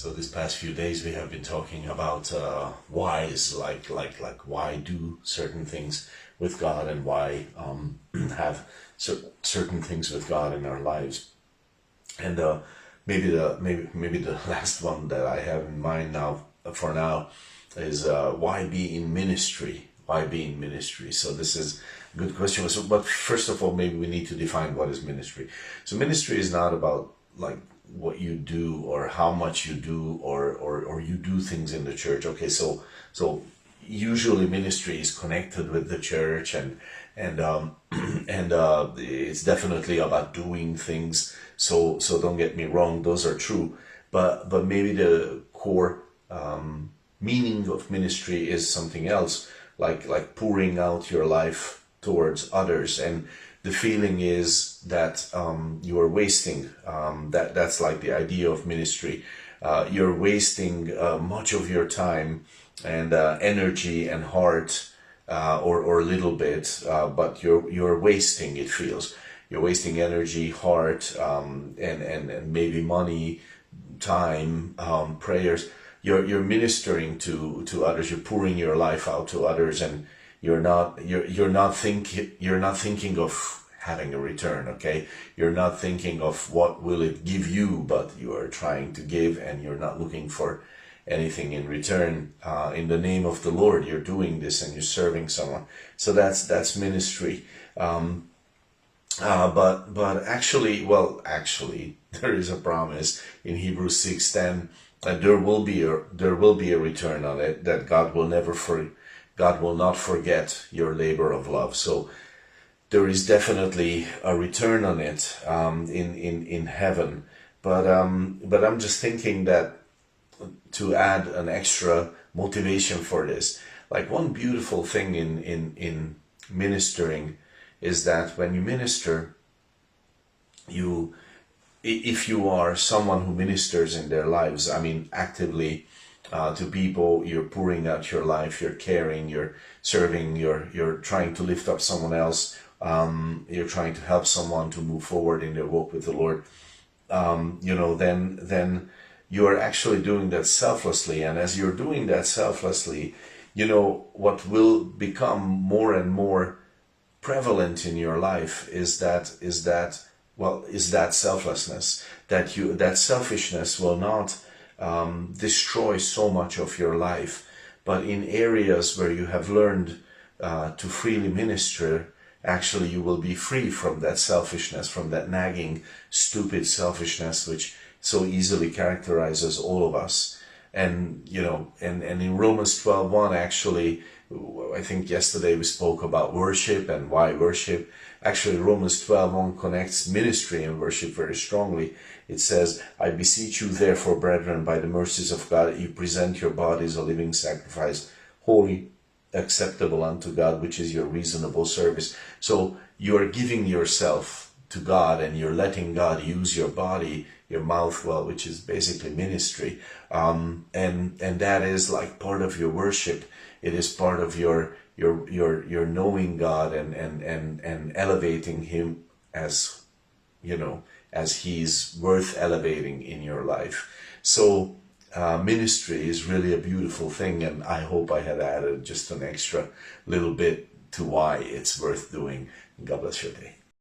So this past few days we have been talking about whys, like why do certain things with God, and why have certain things with God in our lives. And maybe the last one that I have in mind now for now is why be in ministry? Why be in ministry? So this is a good question. So, but first of all, maybe we need to define what is ministry. So ministry is not about like what you do or how much you do or you do things in the church. Okay, so usually ministry is connected with the church, and it's definitely about doing things. So don't get me wrong, those are true, but maybe the core meaning of ministry is something else, like pouring out your life towards others, and the feeling is that you are wasting. That's like the idea of ministry. You're wasting much of your time and energy and heart, or a little bit, but you're wasting. It feels you're wasting energy, heart, and maybe money, time, prayers. You're ministering to others. You're pouring your life out to others, and you're not thinking of having a return. Okay, you're not thinking of what will it give you, but you are trying to give, and you're not looking for anything in return. In the name of the Lord, you're doing this, and you're serving someone. So that's ministry. But actually, there is a promise in Hebrews 6:10 that there will be a return on it. That God will not forget your labor of love. So there is definitely a return on it in heaven. But I'm just thinking that to add an extra motivation for this, like one beautiful thing in ministering is that when you minister, if you are someone who ministers in their lives, I mean actively to people, you're pouring out your life, you're caring, you're serving, you're trying to lift up someone else, you're trying to help someone to move forward in their walk with the Lord, then you are actually doing that selflessly. And as you're doing that selflessly, what will become more and more prevalent in your life is that selflessness, that selfishness will not destroy so much of your life, but in areas where you have learned to freely minister, actually you will be free from that selfishness, from that nagging, stupid selfishness which so easily characterizes all of us. And in Romans 12:1, actually, I think yesterday we spoke about worship and why worship. Actually, Romans 12:1 connects ministry and worship very strongly. It says, I beseech you therefore, brethren, by the mercies of God, that you present your bodies a living sacrifice, holy, acceptable unto God, which is your reasonable service. So you are giving yourself to God, and you're letting God use your body, your mouth, which is basically ministry. And that is like part of your worship. It is part of your knowing God and elevating Him as He's worth elevating in your life. So ministry is really a beautiful thing, and I hope I had added just an extra little bit to why it's worth doing. God bless your day.